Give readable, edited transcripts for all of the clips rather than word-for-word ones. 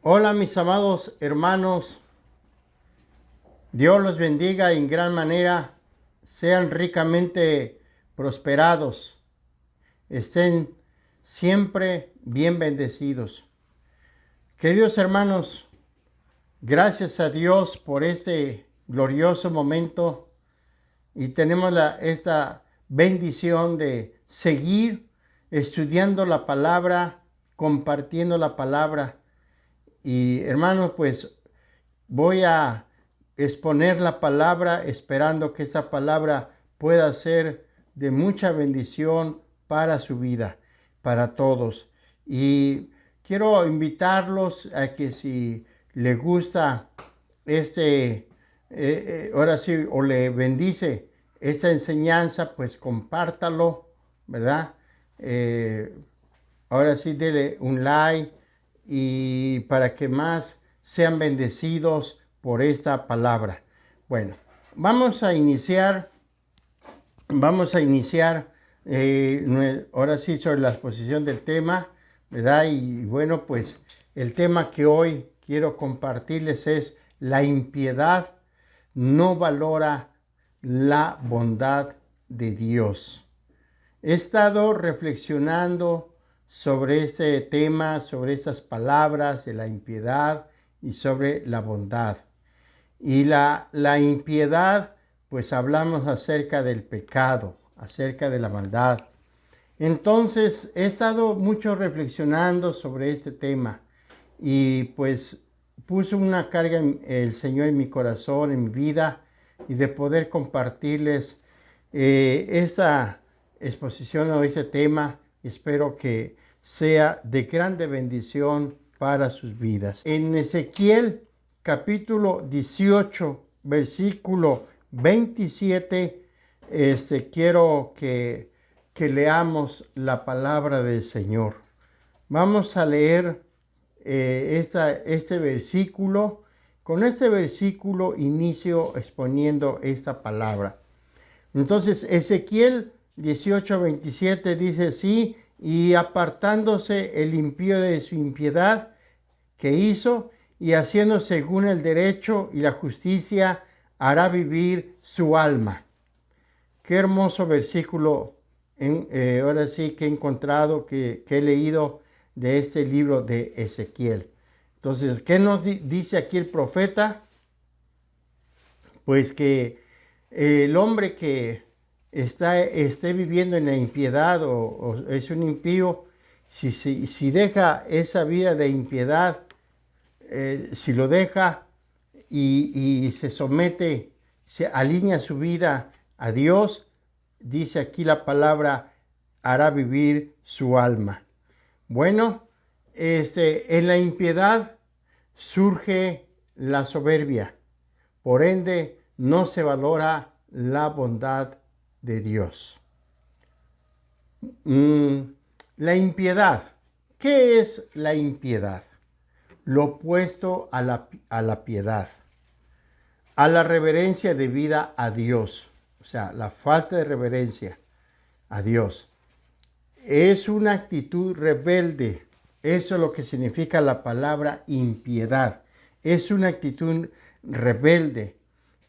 Hola mis amados hermanos, Dios los bendiga en gran manera, sean ricamente prosperados, estén siempre bien bendecidos. Queridos hermanos, gracias a Dios por este glorioso momento y tenemos esta bendición de seguir estudiando la palabra, compartiendo la palabra. Y hermanos, pues voy a exponer la palabra esperando que esa palabra pueda ser de mucha bendición para su vida, para todos. Y quiero invitarlos a que si les gusta ahora sí, o le bendice esta enseñanza, pues compártalo, ¿verdad? Ahora sí, dele un like y para que más sean bendecidos por esta palabra. Bueno, vamos a iniciar ahora sí sobre la exposición del tema, ¿verdad? Y bueno, pues el tema que hoy quiero compartirles es: la impiedad no valora la bondad de Dios. He estado reflexionando sobre este tema, sobre estas palabras de la impiedad y sobre la bondad. Y la impiedad, pues hablamos acerca del pecado, acerca de la maldad. Entonces he estado mucho reflexionando sobre este tema y pues puso una carga el Señor en mi corazón, en mi vida, y de poder compartirles esta exposición o este tema. Espero que sea de grande bendición para sus vidas. En Ezequiel capítulo 18, versículo 27, quiero que leamos la palabra del Señor. Vamos a leer este versículo. Con este versículo inicio exponiendo esta palabra. Entonces, Ezequiel 18:27 dice así: y apartándose el impío de su impiedad que hizo, y haciendo según el derecho y la justicia, hará vivir su alma. Qué hermoso versículo, ahora sí que he encontrado, que he leído de este libro de Ezequiel. Entonces, ¿qué nos dice aquí el profeta? Pues que el hombre que esté viviendo en la impiedad o es un impío, si deja esa vida de impiedad, si lo deja y se somete, se alinea su vida a Dios, dice aquí la palabra, hará vivir su alma. Bueno, en la impiedad surge la soberbia, por ende no se valora la bondad de Dios. La impiedad. ¿Qué es la impiedad? Lo opuesto a la piedad, a la reverencia debida a Dios, o sea, la falta de reverencia a Dios. Es una actitud rebelde. Eso es lo que significa la palabra impiedad. Es una actitud rebelde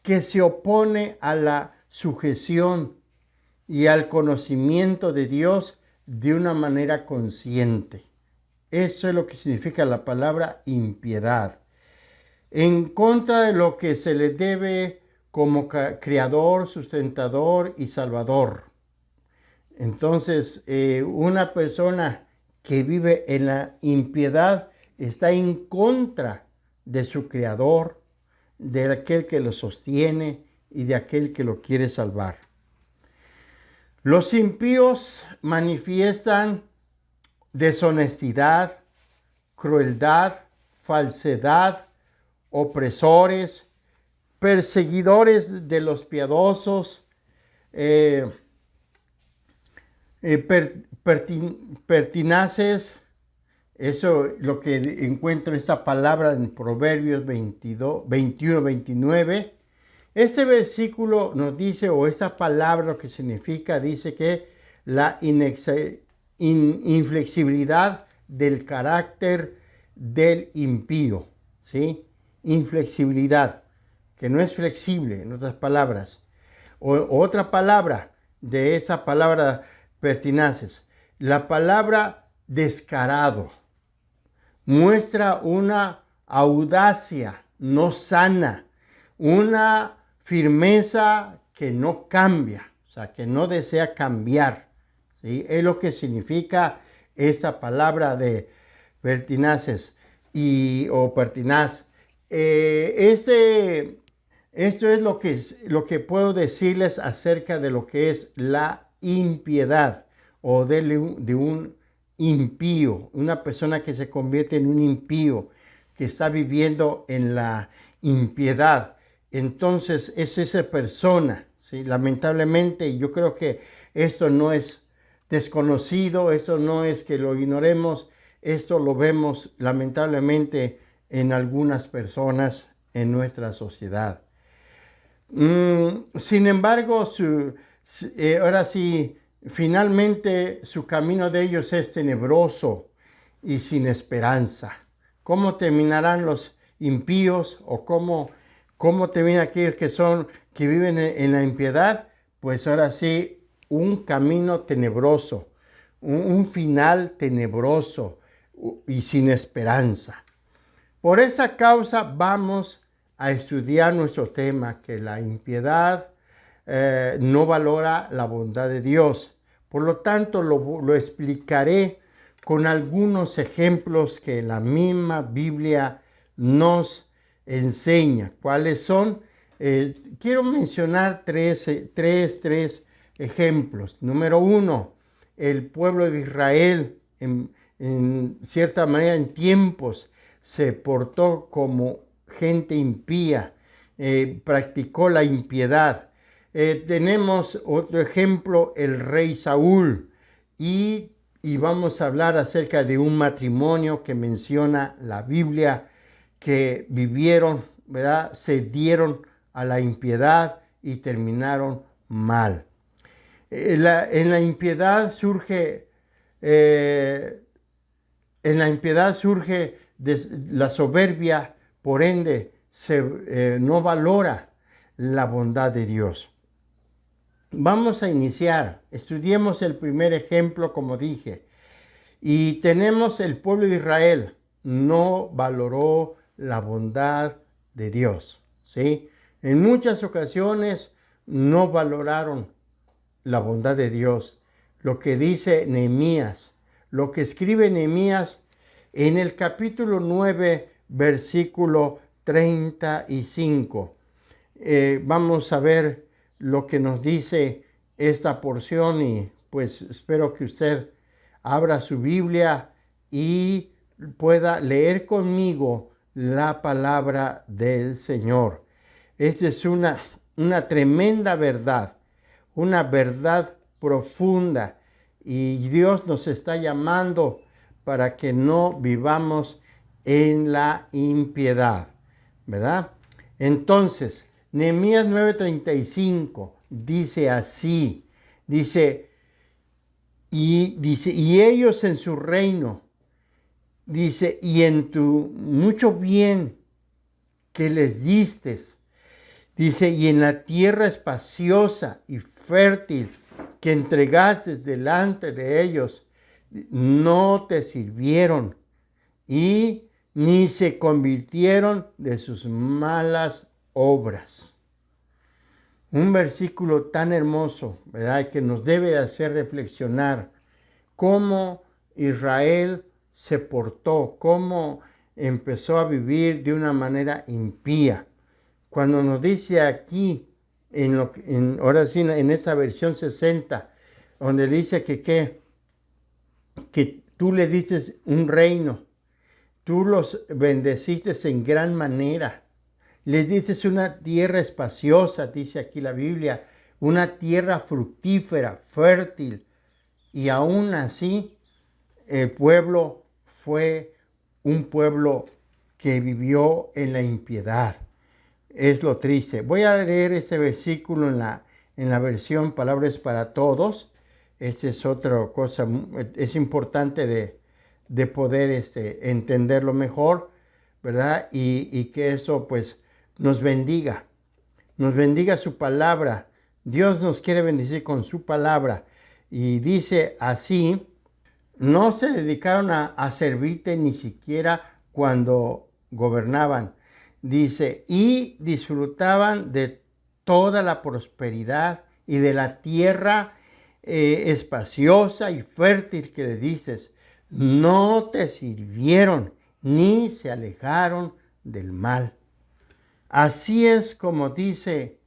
que se opone a la sujeción y al conocimiento de Dios de una manera consciente. Eso es lo que significa la palabra impiedad. En contra de lo que se le debe como creador, sustentador y salvador. Entonces, una persona que vive en la impiedad está en contra de su creador, de aquel que lo sostiene y de aquel que lo quiere salvar. Los impíos manifiestan deshonestidad, crueldad, falsedad, opresores, perseguidores de los piadosos, pertinaces. Eso es lo que encuentro en esta palabra en Proverbios 21-29. Este versículo nos dice, o esta palabra lo que significa, dice que la inflexibilidad del carácter del impío, ¿sí? Inflexibilidad, que no es flexible, en otras palabras. Otra palabra de esa palabra pertinaces, la palabra descarado, muestra una audacia no sana, una firmeza que no cambia, o sea, que no desea cambiar, ¿sí? Es lo que significa esta palabra de pertinaces o pertinaz. Esto es lo que puedo decirles acerca de lo que es la impiedad o de un impío, una persona que se convierte en un impío, que está viviendo en la impiedad. Entonces es esa persona, ¿sí? Lamentablemente, yo creo que esto no es desconocido, esto no es que lo ignoremos, esto lo vemos lamentablemente en algunas personas en nuestra sociedad. Sin embargo, ahora sí, finalmente su camino de ellos es tenebroso y sin esperanza. ¿Cómo terminarán los impíos o cómo terminan aquellos que viven en la impiedad? Pues ahora sí, un camino tenebroso, un final tenebroso y sin esperanza. Por esa causa vamos a estudiar nuestro tema, que la impiedad no valora la bondad de Dios. Por lo tanto, lo explicaré con algunos ejemplos que la misma Biblia nos enseña. ¿Cuáles son? Quiero mencionar tres ejemplos. Número uno, el pueblo de Israel, en cierta manera, en tiempos, se portó como gente impía, practicó la impiedad. Tenemos otro ejemplo, el rey Saúl, y vamos a hablar acerca de un matrimonio que menciona la Biblia, que vivieron, ¿verdad? Se dieron a la impiedad y terminaron mal. En la impiedad surge la soberbia, por ende no valora la bondad de Dios. Vamos a iniciar. Estudiemos el primer ejemplo, como dije. Y tenemos el pueblo de Israel. No valoró la bondad de Dios, ¿sí? En muchas ocasiones no valoraron la bondad de Dios. Lo que dice Nehemías, lo que escribe Nehemías en el capítulo 9, versículo 35. Vamos a ver lo que nos dice esta porción y pues espero que usted abra su Biblia y pueda leer conmigo la palabra del Señor. Esta es una tremenda verdad, una verdad profunda, y Dios nos está llamando para que no vivamos en la impiedad, ¿verdad? Entonces, Nehemías 9:35 dice así, dice, y ellos en su reino, dice, y en tu mucho bien que les distes, dice, y en la tierra espaciosa y fértil que entregaste delante de ellos, no te sirvieron y ni se convirtieron de sus malas obras. Un versículo tan hermoso, ¿verdad?, que nos debe hacer reflexionar cómo Israel se portó, cómo empezó a vivir de una manera impía. Cuando nos dice aquí, ahora sí, en esta versión 60, donde dice que tú le dices un reino, tú los bendeciste en gran manera, les dices una tierra espaciosa, dice aquí la Biblia, una tierra fructífera, fértil, y aún así el pueblo fue un pueblo que vivió en la impiedad. Es lo triste. Voy a leer este versículo en la versión Palabras para Todos. Esta es otra cosa, es importante de poder entenderlo mejor, ¿verdad? Y que eso pues nos bendiga su palabra. Dios nos quiere bendecir con su palabra. Y dice así: no se dedicaron a servirte ni siquiera cuando gobernaban. Dice, y disfrutaban de toda la prosperidad y de la tierra espaciosa y fértil que le dices. No te sirvieron ni se alejaron del mal. Así es como dice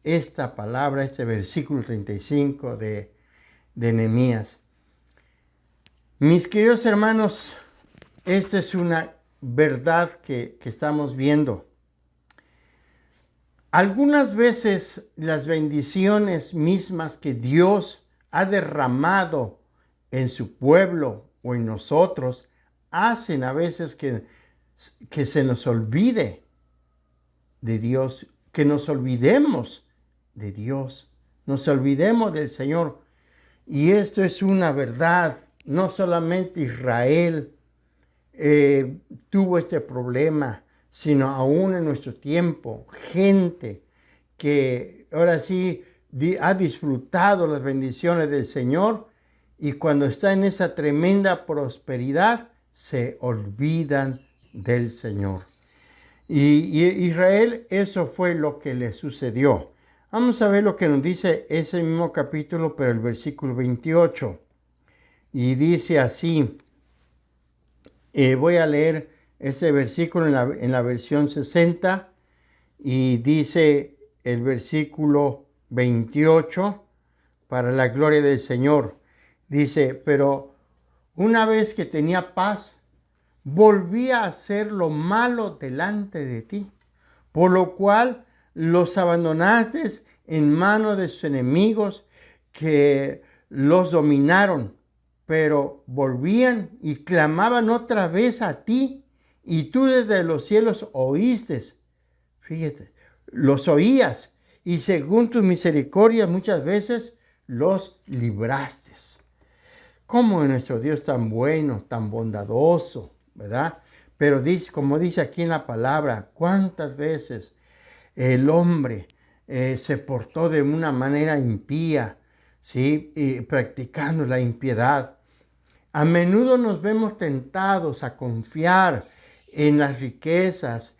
esta palabra, este versículo 35 de Nehemías. Mis queridos hermanos, esta es una verdad que estamos viendo. Algunas veces las bendiciones mismas que Dios ha derramado en su pueblo o en nosotros hacen a veces que se nos olvide de Dios, que nos olvidemos de Dios, nos olvidemos del Señor. Y esto es una verdad. No solamente Israel tuvo este problema, sino aún en nuestro tiempo, gente que ahora sí ha disfrutado las bendiciones del Señor y cuando está en esa tremenda prosperidad, se olvidan del Señor. Y Israel, eso fue lo que le sucedió. Vamos a ver lo que nos dice ese mismo capítulo, pero el versículo 28. Y dice así, voy a leer ese versículo en la versión 60, y dice el versículo 28, para la gloria del Señor. Dice, pero una vez que tenía paz, volvía a hacer lo malo delante de ti, por lo cual los abandonaste en manos de sus enemigos que los dominaron, pero volvían y clamaban otra vez a ti, y tú desde los cielos oíste. Fíjate, los oías, y según tus misericordias muchas veces los libraste. ¿Cómo es nuestro Dios tan bueno, tan bondadoso, verdad? Pero dice, como dice aquí en la palabra, ¿cuántas veces el hombre se portó de una manera impía, ¿sí? Y practicando la impiedad? A menudo nos vemos tentados a confiar en las riquezas,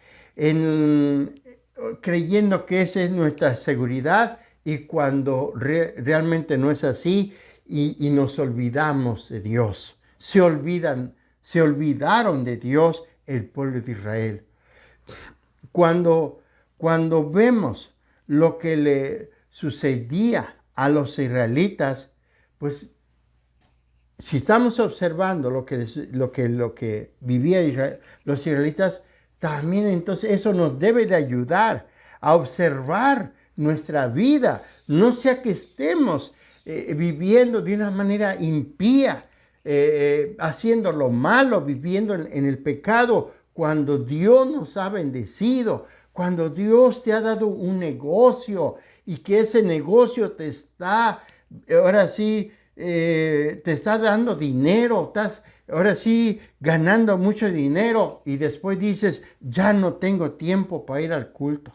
creyendo que esa es nuestra seguridad, y cuando realmente no es así, y nos olvidamos de Dios. Se olvidaron de Dios el pueblo de Israel. Cuando vemos lo que le sucedía a los israelitas, pues si estamos observando lo que vivían los israelitas, también entonces eso nos debe de ayudar a observar nuestra vida. No sea que estemos viviendo de una manera impía, haciendo lo malo, viviendo en el pecado, cuando Dios nos ha bendecido, cuando Dios te ha dado un negocio y que ese negocio te está, ahora sí, te está dando dinero, estás ahora sí ganando mucho dinero, y después dices, ya no tengo tiempo para ir al culto.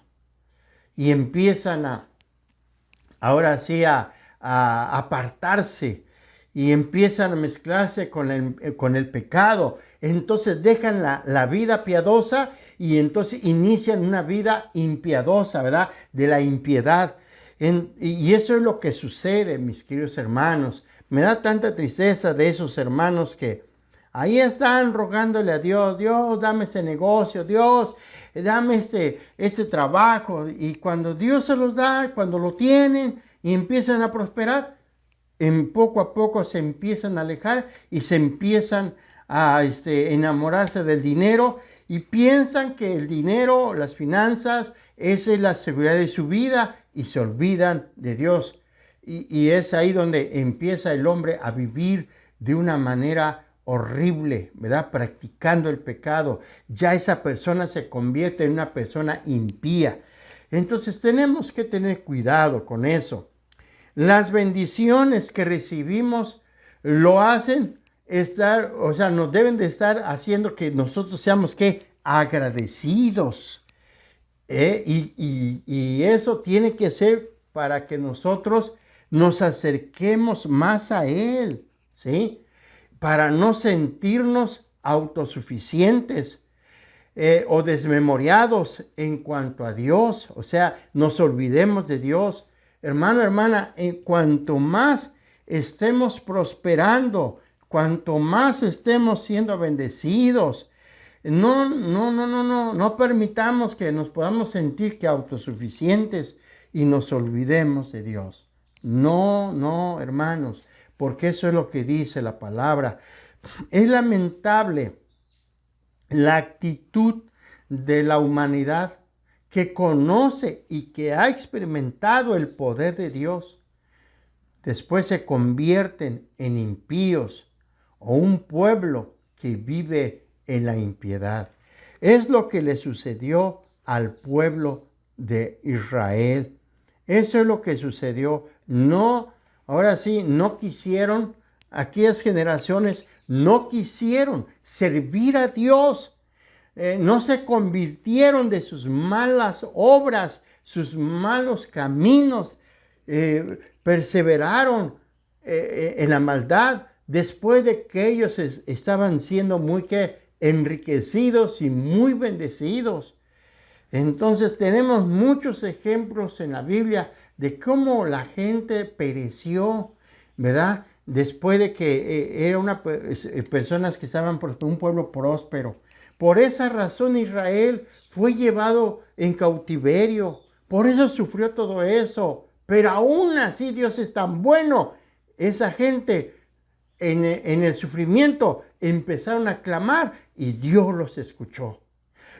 Y empiezan ahora sí a apartarse, y empiezan a mezclarse con el pecado. Entonces dejan la vida piadosa y entonces inician una vida impiadosa, ¿verdad? De la impiedad. Y eso es lo que sucede, mis queridos hermanos. Me da tanta tristeza de esos hermanos que ahí están rogándole a Dios, Dios, dame ese negocio, Dios, dame este trabajo. Y cuando Dios se los da, cuando lo tienen y empiezan a prosperar, poco a poco se empiezan a alejar y se empiezan a enamorarse del dinero, y piensan que el dinero, las finanzas, esa es la seguridad de su vida, y se olvidan de Dios. Y es ahí donde empieza el hombre a vivir de una manera horrible, ¿verdad? Practicando el pecado. Ya esa persona se convierte en una persona impía. Entonces tenemos que tener cuidado con eso. Las bendiciones que recibimos lo hacen estar, o sea, nos deben de estar haciendo que nosotros seamos que agradecidos. Y eso tiene que ser para que nosotros nos acerquemos más a Él, ¿sí? Para no sentirnos autosuficientes o desmemoriados en cuanto a Dios, o sea, nos olvidemos de Dios. Hermano, hermana, en cuanto más estemos prosperando, cuanto más estemos siendo bendecidos, no permitamos que nos podamos sentir que autosuficientes y nos olvidemos de Dios. No, hermanos, porque eso es lo que dice la palabra. Es lamentable la actitud de la humanidad que conoce y que ha experimentado el poder de Dios. Después se convierten en impíos o un pueblo que vive en la impiedad. Es lo que le sucedió al pueblo de Israel. Eso es lo que sucedió. No, ahora sí, no quisieron, aquellas generaciones no quisieron servir a Dios. No se convirtieron de sus malas obras, sus malos caminos. Perseveraron en la maldad después de que ellos estaban siendo muy enriquecidos y muy bendecidos. Entonces tenemos muchos ejemplos en la Biblia de cómo la gente pereció, ¿verdad? Después de que eran personas que estaban por un pueblo próspero. Por esa razón Israel fue llevado en cautiverio. Por eso sufrió todo eso. Pero aún así Dios es tan bueno. Esa gente en el sufrimiento empezaron a clamar y Dios los escuchó.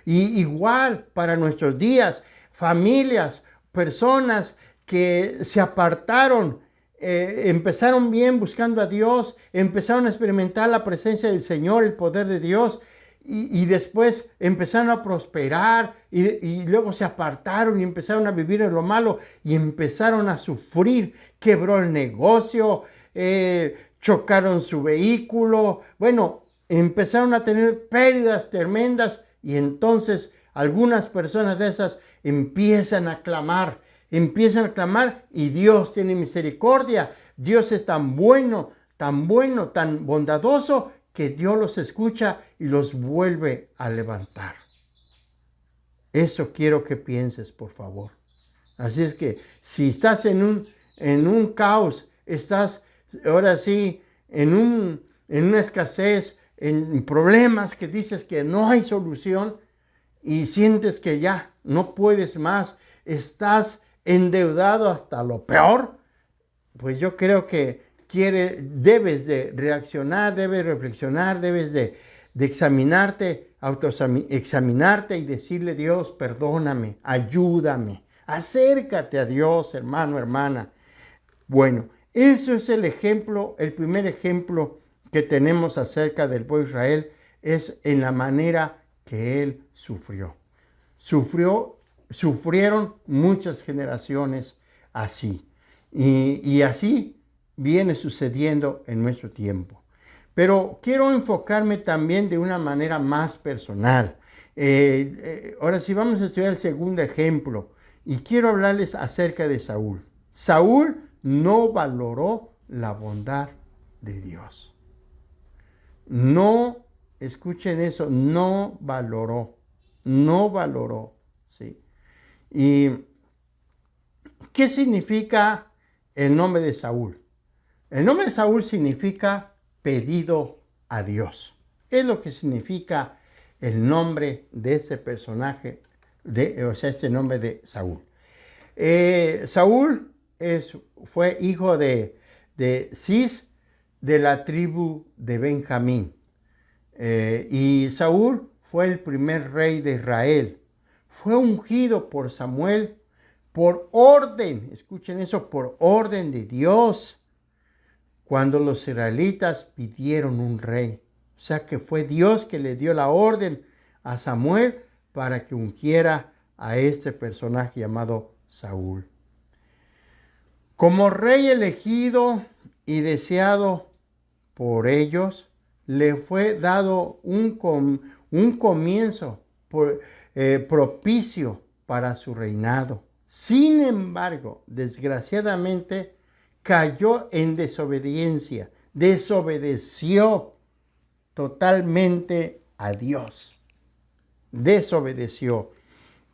Y igual para nuestros días, familias, personas que se apartaron, empezaron bien buscando a Dios, empezaron a experimentar la presencia del Señor, el poder de Dios, y después empezaron a prosperar y luego se apartaron y empezaron a vivir en lo malo y empezaron a sufrir. Quebró el negocio, chocaron su vehículo, bueno, empezaron a tener pérdidas tremendas y entonces algunas personas de esas empiezan a clamar y Dios tiene misericordia. Dios es tan bueno, tan bondadoso que Dios los escucha y los vuelve a levantar. Eso quiero que pienses, por favor. Así es que si estás en un caos, estás ahora sí en una escasez, en problemas que dices que no hay solución y sientes que ya no puedes más, estás endeudado hasta lo peor, pues yo creo que debes de reaccionar, debes reflexionar, debes de examinarte, autoexaminarte y decirle: Dios, perdóname, ayúdame, acércate a Dios, hermano, hermana. Bueno, eso es el ejemplo, el primer ejemplo que tenemos acerca del pueblo de Israel, es en la manera que él sufrió. Sufrieron muchas generaciones así. Y así viene sucediendo en nuestro tiempo. Pero quiero enfocarme también de una manera más personal. Ahora sí vamos a estudiar el segundo ejemplo. Y quiero hablarles acerca de Saúl. Saúl no valoró la bondad de Dios. No, escuchen eso, no valoró, ¿sí? ¿Y qué significa el nombre de Saúl? El nombre de Saúl significa pedido a Dios. Es lo que significa el nombre de este personaje, este nombre de Saúl. Saúl fue hijo de Cis, de la tribu de Benjamín. Y Saúl fue el primer rey de Israel. Fue ungido por Samuel por orden, escuchen eso, por orden de Dios, cuando los israelitas pidieron un rey. O sea que fue Dios que le dio la orden a Samuel para que ungiera a este personaje llamado Saúl. Como rey elegido y deseado por ellos, le fue dado un comienzo propicio para su reinado. Sin embargo, desgraciadamente, cayó en desobediencia, desobedeció totalmente a Dios, desobedeció.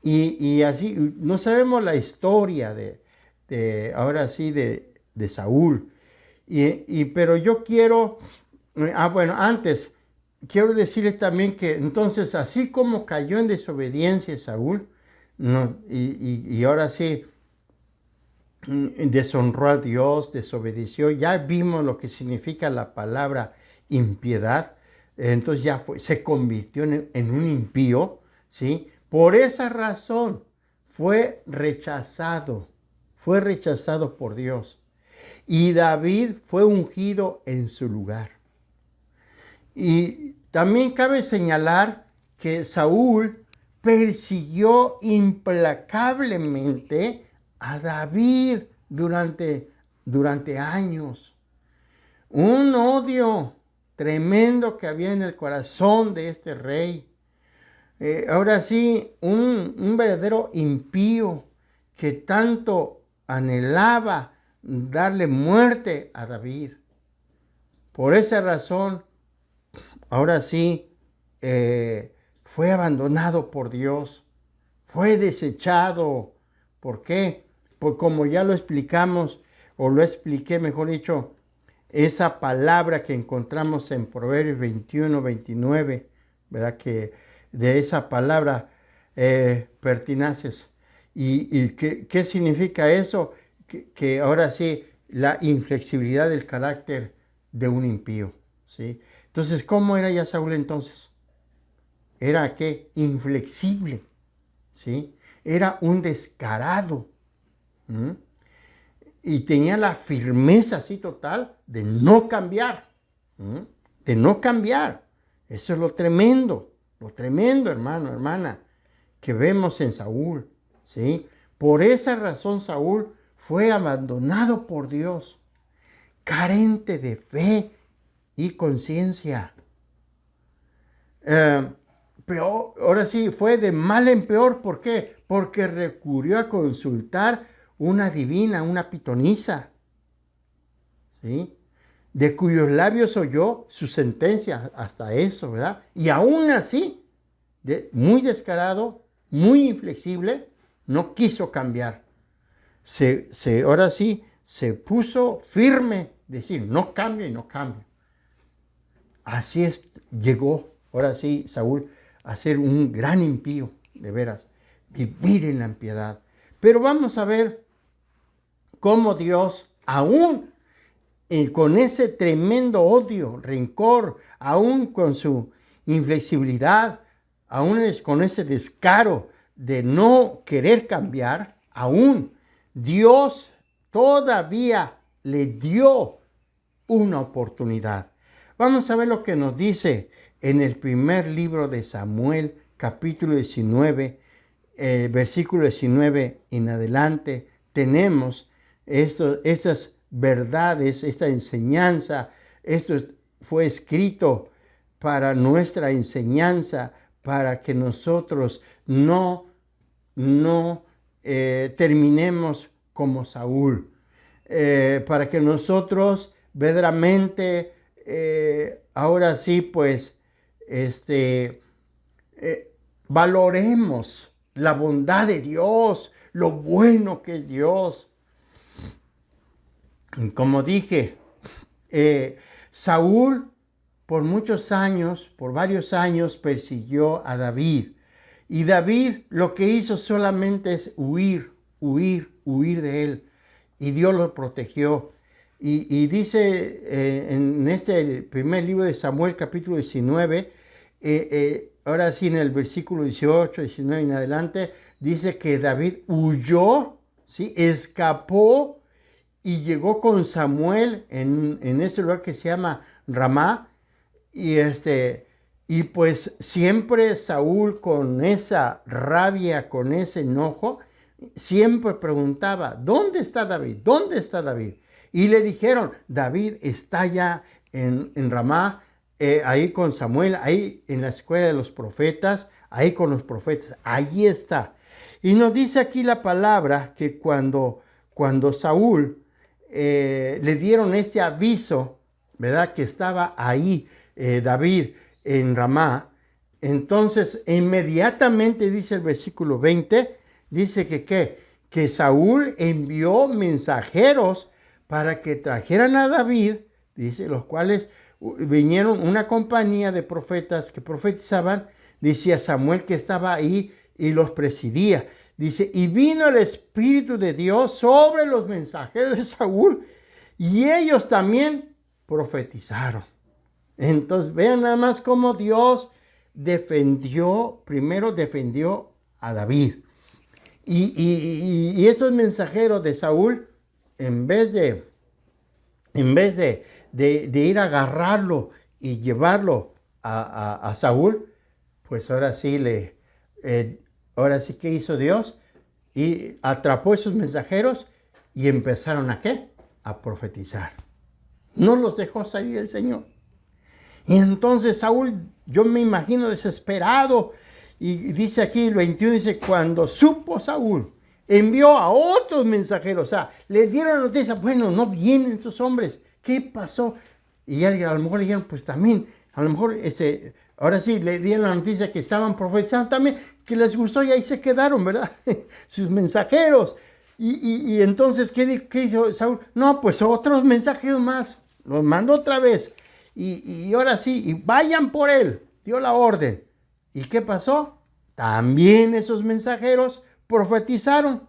Y así, no sabemos la historia ahora sí, de Saúl. Pero yo quiero, bueno, antes, quiero decirles también que entonces, así como cayó en desobediencia Saúl, no, y ahora sí, deshonró a Dios, desobedeció, ya vimos lo que significa la palabra impiedad, entonces ya se convirtió en un impío, ¿sí? Por esa razón fue rechazado por Dios. Y David fue ungido en su lugar. Y también cabe señalar que Saúl persiguió implacablemente a David durante años. Un odio tremendo que había en el corazón de este rey. Ahora sí, un verdadero impío que tanto anhelaba darle muerte a David. Por esa razón, ahora sí, fue abandonado por Dios, fue desechado. ¿Por qué? Pues como ya lo explicamos, o lo expliqué, mejor dicho, esa palabra que encontramos en Proverbios 21, 29, ¿verdad? Que de esa palabra pertinaces. ¿Y qué significa eso? Que ahora sí, la inflexibilidad del carácter de un impío, ¿sí? Entonces, ¿cómo era ya Saúl entonces? Era ¿qué? Inflexible, ¿sí? Era un descarado. ¿Mm? Y tenía la firmeza así total de no cambiar. ¿Mm? De no cambiar. Eso es lo tremendo, hermano, hermana, que vemos en Saúl, ¿sí? Por esa razón Saúl fue abandonado por Dios, carente de fe y conciencia. Peor, ahora sí, fue de mal en peor. ¿Por qué? Porque recurrió a consultar una divina, una pitonisa, ¿sí? De cuyos labios oyó su sentencia, hasta eso, ¿verdad? Y aún así, muy descarado, muy inflexible, no quiso cambiar. Ahora sí, se puso firme, decir, no cambio y no cambio. Así llegó, ahora sí, Saúl, a ser un gran impío, de veras, vivir en la impiedad. Pero vamos a ver cómo Dios, aún con ese tremendo odio, rencor, aún con su inflexibilidad, aún con ese descaro de no querer cambiar, aún Dios todavía le dio una oportunidad. Vamos a ver lo que nos dice en el primer libro de Samuel, capítulo 19, versículo 19 en adelante. Tenemos estas verdades, esta enseñanza. Esto fue escrito para nuestra enseñanza, para que nosotros no terminemos como Saúl, para que nosotros verdaderamente ahora sí pues valoremos la bondad de Dios, lo bueno que es Dios. Como dije, Saúl por varios años persiguió a David. Y David lo que hizo solamente es huir de él. Y Dios lo protegió. Y dice en este primer libro de Samuel, capítulo 19, ahora sí en el versículo 18, 19 en adelante, dice que David huyó, ¿sí? Escapó y llegó con Samuel en ese lugar que se llama Ramá. Y pues siempre Saúl, con esa rabia, con ese enojo, siempre preguntaba, ¿dónde está David? ¿Dónde está David? Y le dijeron, David está ya en Ramá, ahí con Samuel, ahí en la escuela de los profetas, ahí con los profetas, allí está. Y nos dice aquí la palabra que cuando Saúl le dieron este aviso, ¿verdad? Que estaba ahí David en Ramá, entonces inmediatamente dice el versículo 20, dice que Saúl envió mensajeros para que trajeran a David, dice, los cuales vinieron una compañía de profetas que profetizaban, decía Samuel que estaba ahí y los presidía. Dice, y vino el Espíritu de Dios sobre los mensajeros de Saúl y ellos también profetizaron. Entonces vean nada más cómo Dios primero defendió a David. Y estos mensajeros de Saúl, en vez de ir a agarrarlo y llevarlo a Saúl, pues ahora sí ¿qué hizo Dios? Y atrapó a esos mensajeros y empezaron ¿a qué? A profetizar. No los dejó salir el Señor. Y entonces Saúl, yo me imagino desesperado, y dice aquí el 21, dice, cuando supo Saúl, envió a otros mensajeros, o sea, le dieron la noticia, bueno, no vienen esos hombres, ¿qué pasó? Y alguien, a lo mejor le dijeron, pues también, a lo mejor ahora sí, le dieron la noticia que estaban profetizando también, que les gustó y ahí se quedaron, ¿verdad? Sus mensajeros. Y entonces, ¿qué hizo Saúl? No, pues otros mensajeros más, los mandó otra vez. Y ahora sí, y vayan por él, dio la orden. ¿Y qué pasó? También esos mensajeros profetizaron,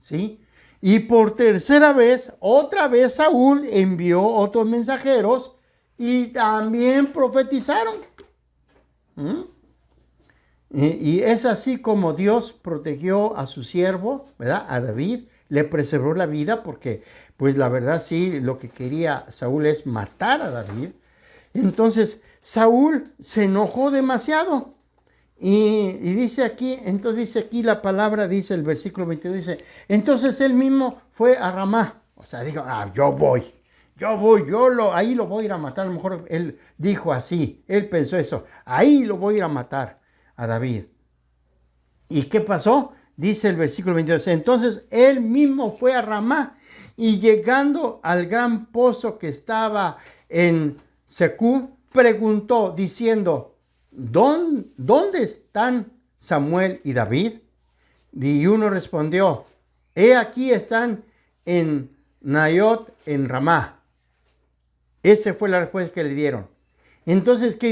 ¿sí? Y por tercera vez, otra vez Saúl envió otros mensajeros y también profetizaron. Y es así como Dios protegió a su siervo, ¿verdad? A David, le preservó la vida porque, pues la verdad sí, lo que quería Saúl es matar a David. Entonces Saúl se enojó demasiado y dice aquí, entonces dice aquí la palabra, dice el versículo 22, dice, entonces él mismo fue a Ramá, o sea, dijo, ahí lo voy a ir a matar. A lo mejor él dijo así, él pensó eso, ahí lo voy a ir a matar a David. ¿Y qué pasó? Dice el versículo 22, entonces él mismo fue a Ramá y llegando al gran pozo que estaba en Secú, preguntó diciendo, ¿dónde están Samuel y David? Y uno respondió, he aquí están en Naiot en Ramá. Esa fue la respuesta que le dieron. Entonces, ¿qué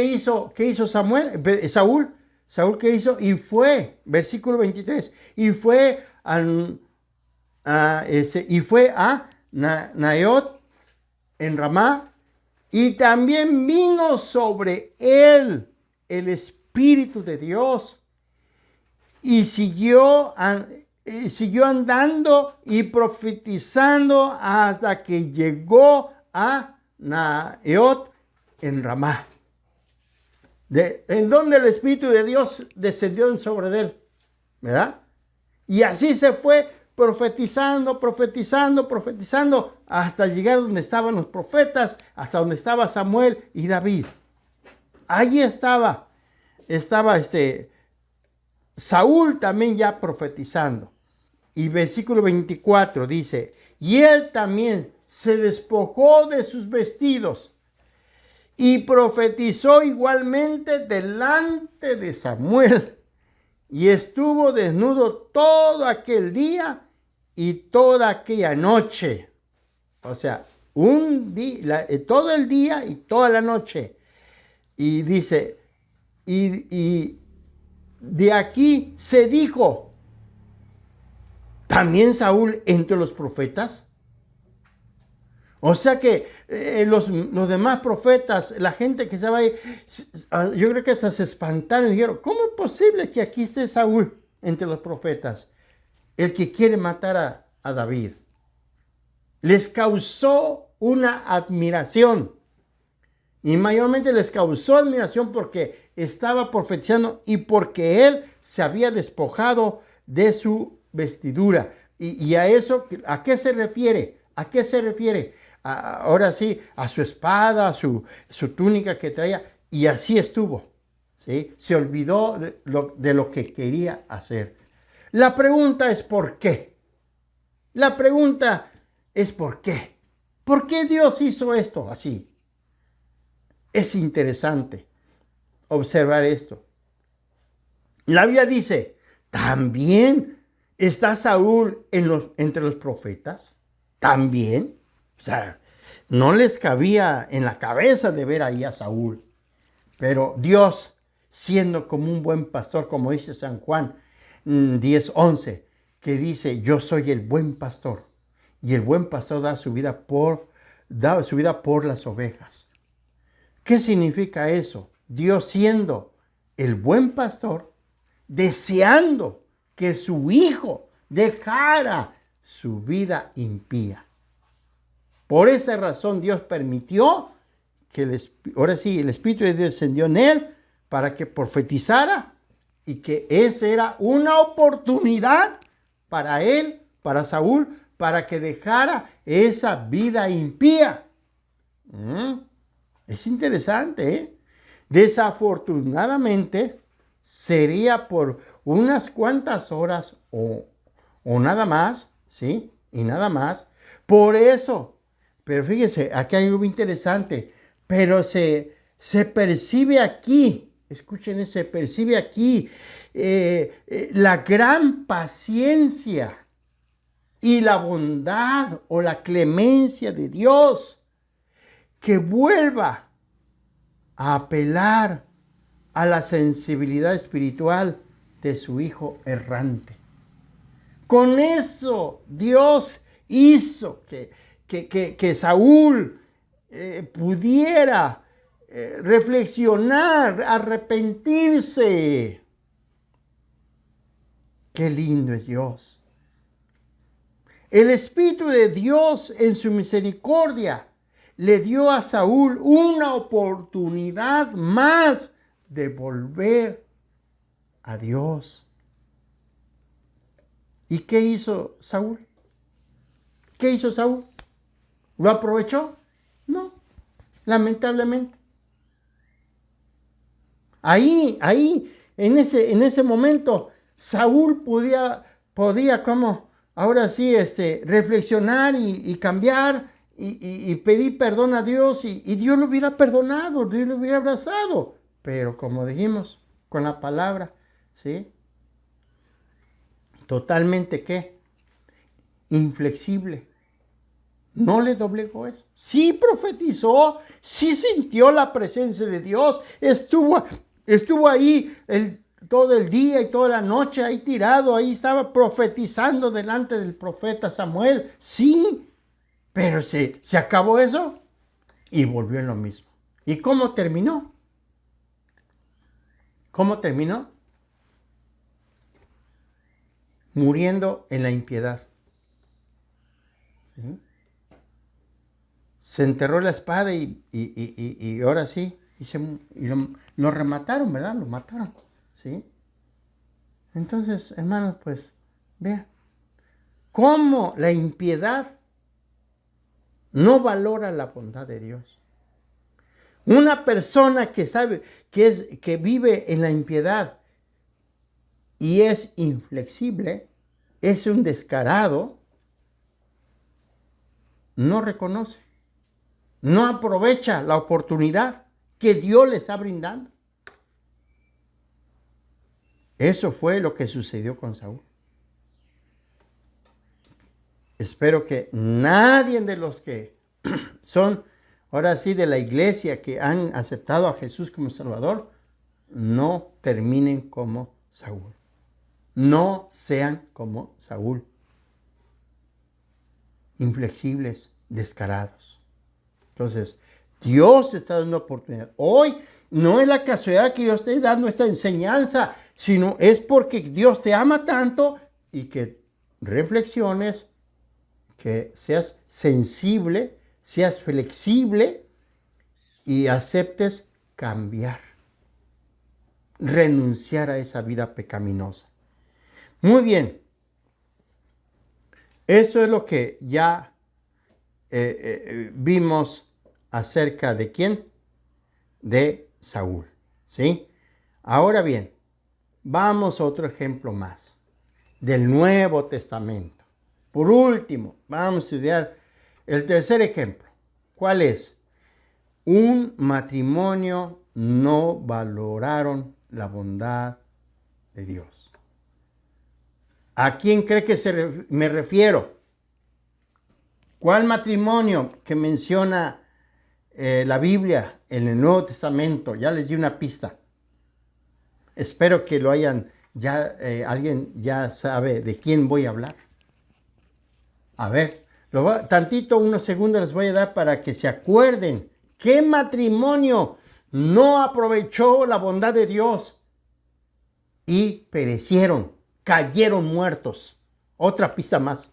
hizo Saúl? Saúl, ¿qué hizo? Y fue, versículo 23, y fue a Naiot en Ramá, y también vino sobre él el Espíritu de Dios, y siguió andando y profetizando hasta que llegó a Naiot en Ramá. En donde el Espíritu de Dios descendió sobre él, ¿verdad? Y así se fue profetizando, hasta llegar donde estaban los profetas, hasta donde estaba Samuel y David. Allí estaba Saúl también ya profetizando. Y versículo 24 dice, y él también se despojó de sus vestidos y profetizó igualmente delante de Samuel. Y estuvo desnudo todo aquel día y toda aquella noche. O sea, todo el día y toda la noche. Y dice, y de aquí se dijo, ¿también Saúl entre los profetas? O sea que los demás profetas, la gente que estaba ahí, yo creo que hasta se espantaron y dijeron, ¿cómo es posible que aquí esté Saúl entre los profetas? El que quiere matar a David. Les causó una admiración. Y mayormente les causó admiración porque estaba profetizando y porque él se había despojado de su vestidura. Y a eso, ¿a qué se refiere? ¿A qué se refiere? ahora sí, a su espada, a su túnica que traía, y así estuvo. ¿Sí? Se olvidó de lo que quería hacer. La pregunta es ¿por qué? La pregunta es ¿por qué? ¿Por qué Dios hizo esto así? Es interesante observar esto. La Biblia dice, ¿también está Saúl entre los profetas? ¿También? O sea, no les cabía en la cabeza de ver ahí a Saúl. Pero Dios, siendo como un buen pastor, como dice San Juan 10:11, que dice, yo soy el buen pastor. Y el buen pastor da su vida por las ovejas. ¿Qué significa eso? Dios siendo el buen pastor, deseando que su hijo dejara su vida impía. Por esa razón Dios permitió que ahora sí, el Espíritu de Dios descendió en él para que profetizara y que esa era una oportunidad para él, para Saúl, para que dejara esa vida impía. Es interesante, ¿eh? Desafortunadamente, sería por unas cuantas horas o nada más, ¿sí? Y nada más. Por eso, pero fíjense, aquí hay algo interesante, pero se percibe aquí, escuchen, se percibe aquí la gran paciencia y la bondad o la clemencia de Dios, que vuelva a apelar a la sensibilidad espiritual de su hijo errante. Con eso Dios hizo que Saúl pudiera reflexionar, arrepentirse. Qué lindo es Dios. El Espíritu de Dios en su misericordia le dio a Saúl una oportunidad más de volver a Dios. ¿Y qué hizo Saúl? ¿Qué hizo Saúl? ¿Lo aprovechó? No, lamentablemente. Ahí, en ese momento, Saúl podía como, ahora sí, reflexionar y cambiar y pedir perdón a Dios y Dios lo hubiera perdonado, Dios lo hubiera abrazado. Pero como dijimos con la palabra, ¿sí? Totalmente, ¿qué? Inflexible. No le doblegó eso. Sí profetizó, sí sintió la presencia de Dios, estuvo ahí todo el día y toda la noche ahí tirado, ahí estaba profetizando delante del profeta Samuel. Sí, pero se acabó eso y volvió en lo mismo. ¿Y cómo terminó? ¿Cómo terminó? Muriendo en la impiedad. ¿Sí? Se enterró la espada y ahora sí, lo remataron, ¿verdad? Lo mataron, ¿sí? Entonces, hermanos, pues, vean, cómo la impiedad no valora la bondad de Dios. Una persona que sabe que vive en la impiedad y es inflexible, es un descarado, no reconoce, no aprovecha la oportunidad que Dios le está brindando. Eso fue lo que sucedió con Saúl. Espero que nadie de los que son ahora sí de la iglesia que han aceptado a Jesús como Salvador no terminen como Saúl. No sean como Saúl. Inflexibles, descarados. Entonces, Dios está dando oportunidad. Hoy no es la casualidad que yo esté dando esta enseñanza, sino es porque Dios te ama tanto y que reflexiones, que seas sensible, seas flexible y aceptes cambiar, renunciar a esa vida pecaminosa. Muy bien, eso es lo que ya vimos acerca de quién, de Saúl, ¿sí? Ahora bien, vamos a otro ejemplo más del Nuevo Testamento. Por último, vamos a estudiar el tercer ejemplo. ¿Cuál es? Un matrimonio no valoraron la bondad de Dios. ¿A quién cree que me refiero? ¿Cuál matrimonio que menciona la Biblia en el Nuevo Testamento? Ya les di una pista. Espero que lo hayan, alguien ya sabe de quién voy a hablar. A ver, unos segundos les voy a dar para que se acuerden. ¿Qué matrimonio no aprovechó la bondad de Dios y perecieron, cayeron muertos? Otra pista más,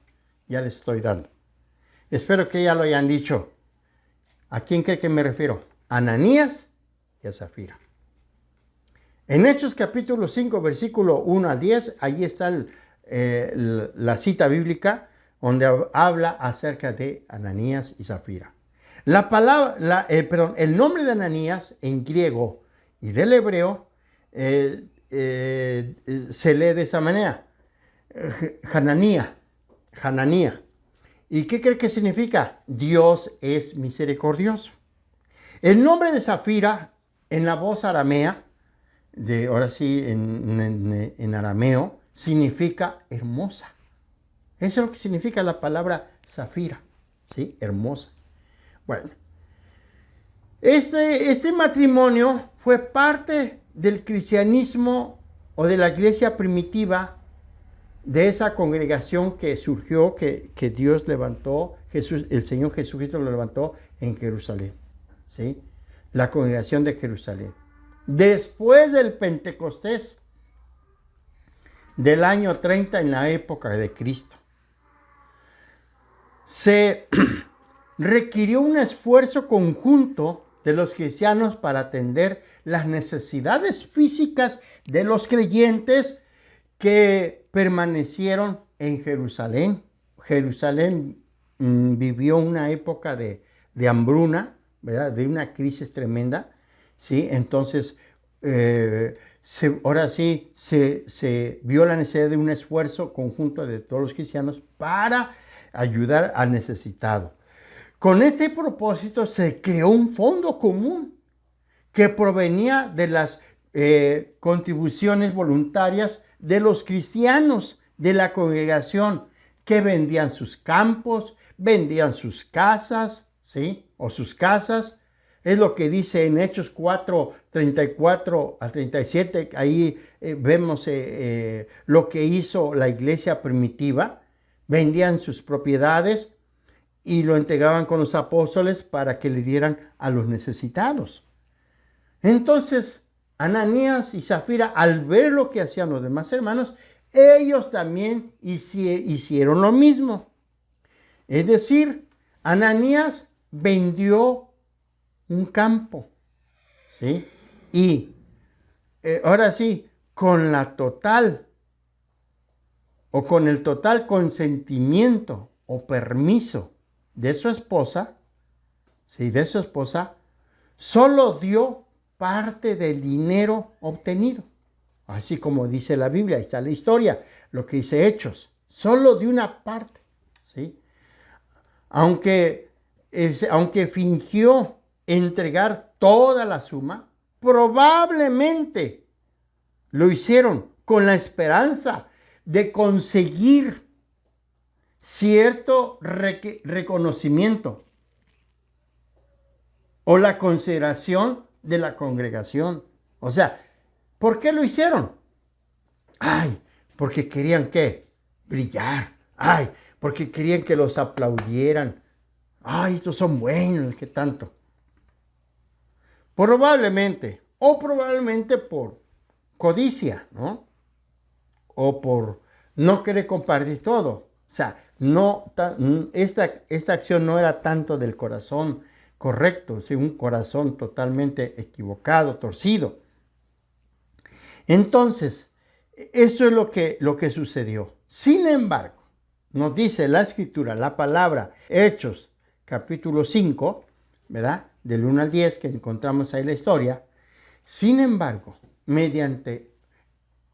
ya les estoy dando. Espero que ya lo hayan dicho. ¿A quién cree que me refiero? A Ananías y a Zafira. En Hechos capítulo 5, versículo 1 al 10, allí está la cita bíblica donde habla acerca de Ananías y Zafira. El nombre de Ananías en griego y del hebreo se lee de esa manera. Hananía. ¿Y qué cree que significa? Dios es misericordioso. El nombre de Zafira en la voz aramea, ahora sí en arameo, significa hermosa. Eso es lo que significa la palabra Zafira, ¿sí? Hermosa. Bueno, este matrimonio fue parte del cristianismo o de la iglesia primitiva, de esa congregación que surgió, que Dios levantó, el Señor Jesucristo lo levantó en Jerusalén, ¿sí? La congregación de Jerusalén. Después del Pentecostés, del año 30 en la época de Cristo, se requirió un esfuerzo conjunto de los cristianos para atender las necesidades físicas de los creyentes que permanecieron en Jerusalén. Jerusalén vivió una época de hambruna, ¿verdad? De una crisis tremenda, ¿sí? Entonces, ahora sí se vio la necesidad de un esfuerzo conjunto de todos los cristianos para ayudar al necesitado. Con este propósito se creó un fondo común que provenía de las contribuciones voluntarias de los cristianos de la congregación, que vendían sus campos, vendían sus casas, ¿sí? O sus casas. Es lo que dice en Hechos 4, 34 al 37. Ahí vemos lo que hizo la iglesia primitiva. Vendían sus propiedades y lo entregaban con los apóstoles para que le dieran a los necesitados. Entonces, Ananías y Zafira, al ver lo que hacían los demás hermanos, ellos también hicieron lo mismo. Es decir, Ananías vendió un campo, ¿sí? Y ahora sí, con el total consentimiento o permiso de su esposa, ¿sí? De su esposa, solo dio parte del dinero obtenido. Así como dice la Biblia, ahí está la historia, lo que dice Hechos, solo de una parte, ¿sí? Aunque fingió entregar toda la suma, probablemente lo hicieron con la esperanza de conseguir cierto reconocimiento o la consideración de la congregación. O sea, ¿por qué lo hicieron? Ay, porque querían ¿qué? Brillar. Ay, porque querían que los aplaudieran. Ay, estos son buenos, ¿qué tanto? Probablemente por codicia, ¿no? O por no querer compartir todo. O sea, esta acción no era tanto del corazón correcto, sino un corazón totalmente equivocado, torcido. Entonces, eso es lo que sucedió. Sin embargo, nos dice la Escritura, la palabra, Hechos, capítulo 5, ¿verdad? Del 1 al 10, que encontramos ahí la historia. Sin embargo, mediante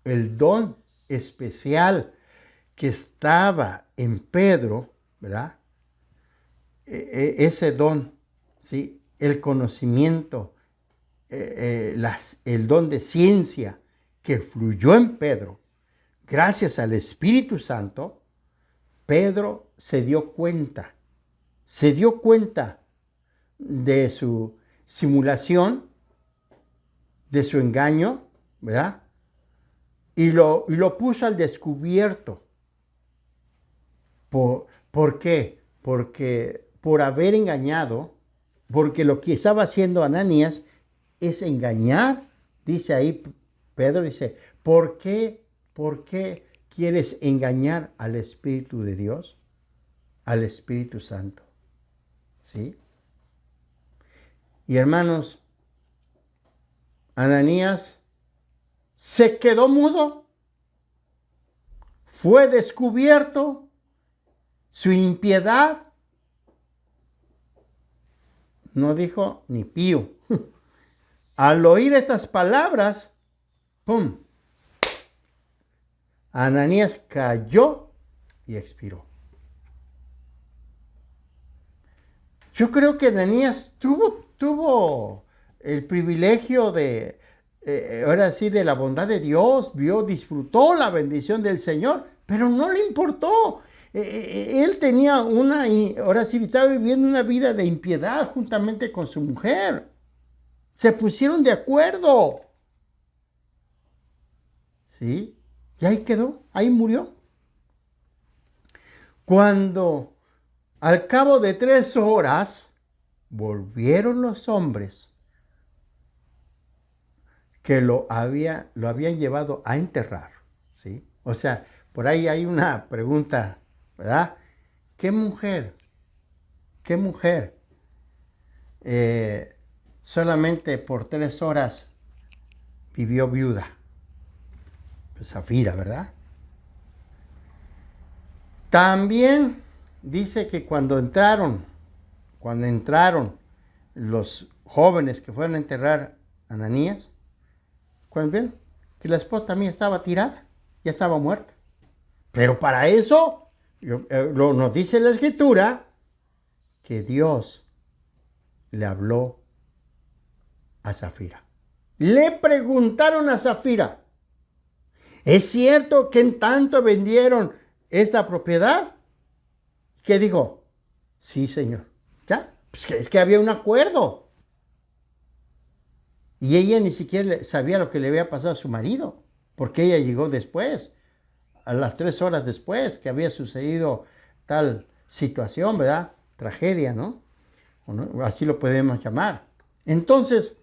el don especial que estaba en Pedro, ¿verdad? Ese don, ¿sí? El conocimiento, el don de ciencia que fluyó en Pedro, gracias al Espíritu Santo, Pedro se dio cuenta de su simulación, de su engaño, ¿verdad? Y lo puso al descubierto. ¿Por qué? Porque por haber engañado, porque lo que estaba haciendo Ananías es engañar, dice ahí Pedro, dice, ¿por qué quieres engañar al Espíritu de Dios? Al Espíritu Santo. ¿Sí? Y hermanos, Ananías se quedó mudo, fue descubierto su impiedad, no dijo ni pío. Al oír estas palabras, ¡pum! Ananías cayó y expiró. Yo creo que Ananías tuvo el privilegio de, ahora sí, de la bondad de Dios, disfrutó la bendición del Señor, pero no le importó. Él tenía ahora sí, estaba viviendo una vida de impiedad juntamente con su mujer. Se pusieron de acuerdo. ¿Sí? Y ahí quedó, ahí murió. Cuando al cabo de 3 horas volvieron los hombres que lo habían llevado a enterrar. ¿Sí? O sea, por ahí hay una pregunta, ¿verdad? ¿Qué mujer solamente por 3 horas vivió viuda? Pues Safira, ¿verdad? También dice que cuando entraron los jóvenes que fueron a enterrar a Ananías, ¿cuándo ven? Que la esposa también estaba tirada, ya estaba muerta. Pero para eso, nos dice la Escritura, que Dios le habló a Safira. Le preguntaron a Safira, ¿es cierto que en tanto vendieron esta propiedad? ¿Qué dijo? Sí, Señor. ¿Ya? Pues es que había un acuerdo. Y ella ni siquiera sabía lo que le había pasado a su marido, porque ella llegó después, a las 3 horas después que había sucedido tal situación, ¿verdad? Tragedia, ¿no? Así lo podemos llamar. Entonces,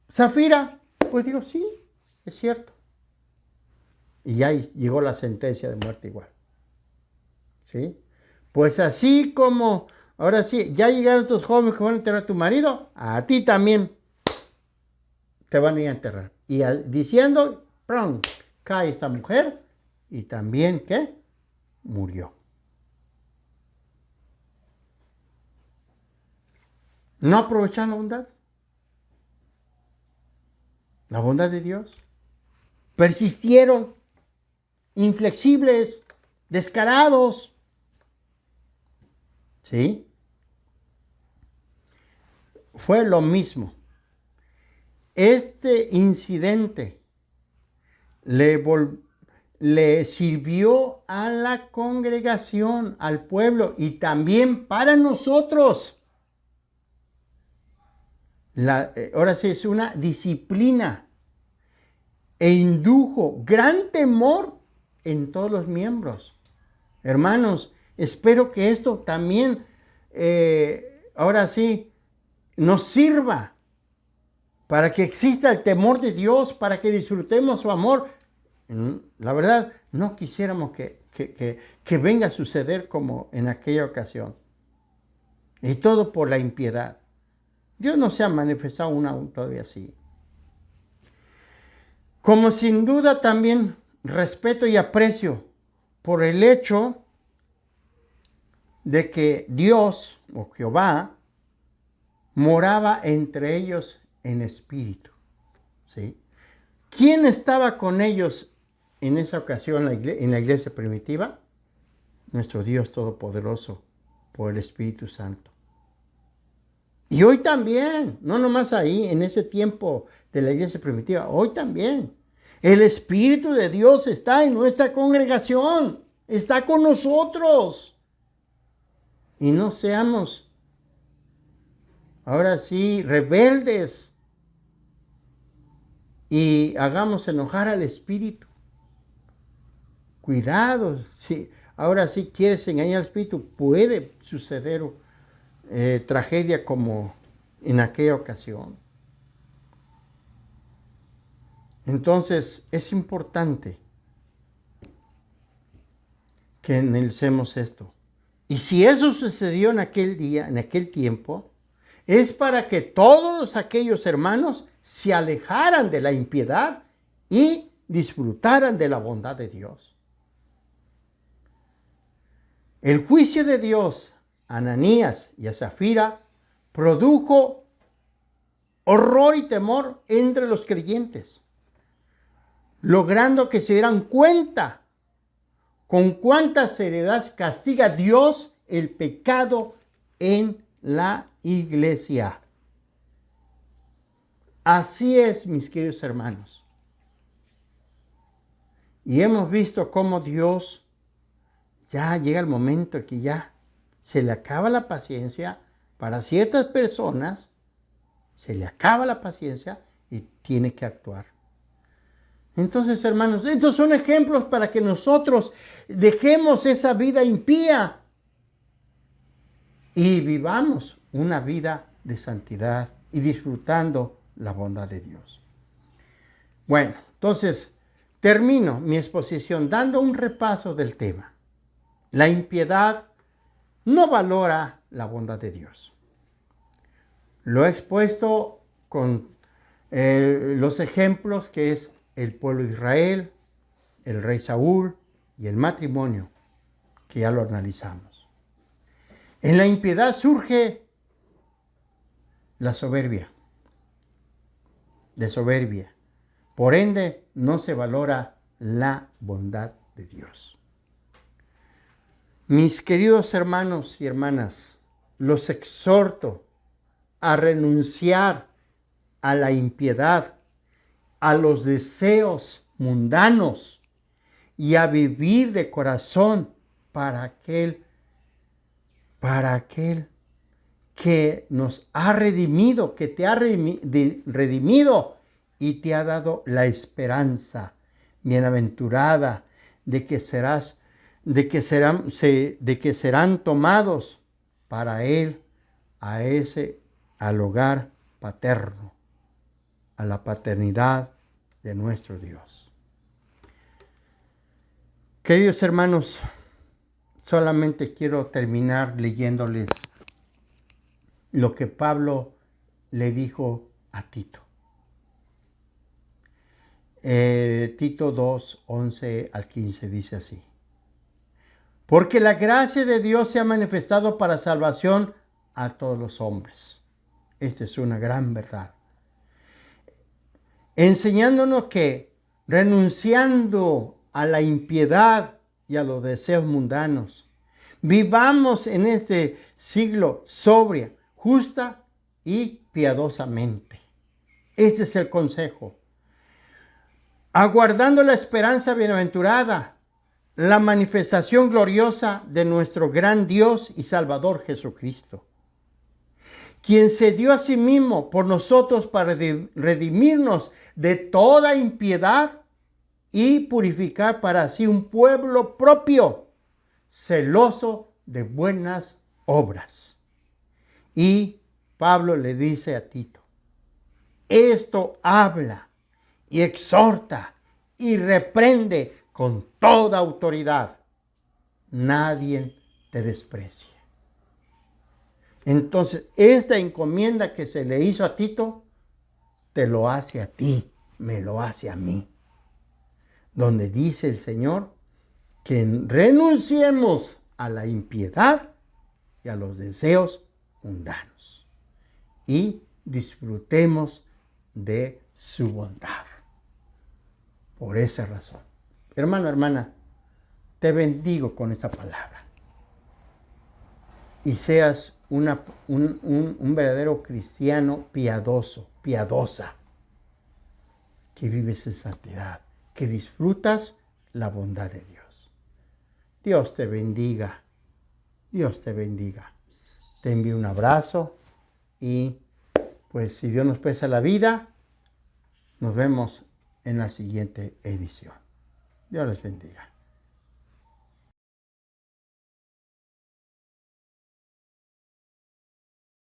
Safira, pues digo, sí, es cierto. Y ya llegó la sentencia de muerte igual. ¿Sí? Pues así como, ahora sí, ya llegaron tus jóvenes que van a enterrar a tu marido, a ti también te van a ir a enterrar. Y diciendo, ¡prum!, cae esta mujer y también, ¿qué? Murió. ¿No aprovecharon la bondad? La bondad de Dios. Persistieron, inflexibles, descarados. ¿Sí? Fue lo mismo. Este incidente le sirvió a la congregación, al pueblo y también para nosotros. Ahora sí es una disciplina e indujo gran temor en todos los miembros. Hermanos, espero que esto también, ahora sí, nos sirva para que exista el temor de Dios, para que disfrutemos su amor. La verdad, no quisiéramos que venga a suceder como en aquella ocasión. Y todo por la impiedad. Dios no se ha manifestado aún todavía así. Como sin duda también respeto y aprecio por el hecho de que Dios o Jehová moraba entre ellos en espíritu. ¿Sí? ¿Quién estaba con ellos en esa ocasión en la iglesia primitiva? Nuestro Dios Todopoderoso por el Espíritu Santo. Y hoy también, no nomás ahí, en ese tiempo de la iglesia primitiva, hoy también. El Espíritu de Dios está en nuestra congregación, está con nosotros. Y no seamos, ahora sí, rebeldes y hagamos enojar al Espíritu. Cuidado, si ahora sí quieres engañar al Espíritu, puede suceder tragedia como en aquella ocasión. Entonces es importante que analicemos esto. Y si eso sucedió en aquel día, en aquel tiempo, es para que todos aquellos hermanos se alejaran de la impiedad y disfrutaran de la bondad de Dios. El juicio de Dios a Ananías y a Zafira produjo horror y temor entre los creyentes, logrando que se dieran cuenta con cuánta seriedad castiga Dios el pecado en la iglesia. Así es, mis queridos hermanos. Y hemos visto cómo Dios ya llega el momento en que ya se le acaba la paciencia para ciertas personas, se le acaba la paciencia y tiene que actuar. Entonces, hermanos, estos son ejemplos para que nosotros dejemos esa vida impía y vivamos una vida de santidad y disfrutando la bondad de Dios. Bueno, entonces termino mi exposición dando un repaso del tema. La impiedad no valora la bondad de Dios. Lo he expuesto con los ejemplos que es el pueblo de Israel, el rey Saúl y el matrimonio, que ya lo analizamos. En la impiedad surge la soberbia, de soberbia. Por ende, no se valora la bondad de Dios. Mis queridos hermanos y hermanas, los exhorto a renunciar a la impiedad, a los deseos mundanos y a vivir de corazón para aquel que nos ha redimido, que te ha redimido y te ha dado la esperanza bienaventurada de que serán tomados para él al hogar paterno, a la paternidad de nuestro Dios. Queridos hermanos, solamente quiero terminar leyéndoles lo que Pablo le dijo a Tito. Tito 2, 11 al 15 dice así: porque la gracia de Dios se ha manifestado para salvación a todos los hombres. Esta es una gran verdad. Enseñándonos que, renunciando a la impiedad y a los deseos mundanos, vivamos en este siglo sobria, justa y piadosamente. Este es el consejo. Aguardando la esperanza bienaventurada, la manifestación gloriosa de nuestro gran Dios y Salvador Jesucristo, quien se dio a sí mismo por nosotros para redimirnos de toda impiedad y purificar para sí un pueblo propio, celoso de buenas obras. Y Pablo le dice a Tito: esto habla y exhorta y reprende con toda autoridad. Nadie te desprecie. Entonces, esta encomienda que se le hizo a Tito, te lo hace a ti, me lo hace a mí. Donde dice el Señor que renunciemos a la impiedad y a los deseos mundanos. Y disfrutemos de su bondad. Por esa razón. Hermano, hermana, te bendigo con esta palabra. Y seas un verdadero cristiano piadoso, piadosa, que vives en santidad, que disfrutas la bondad de Dios. Dios te bendiga. Dios te bendiga. Te envío un abrazo y pues si Dios nos presta la vida, nos vemos en la siguiente edición. Dios les bendiga.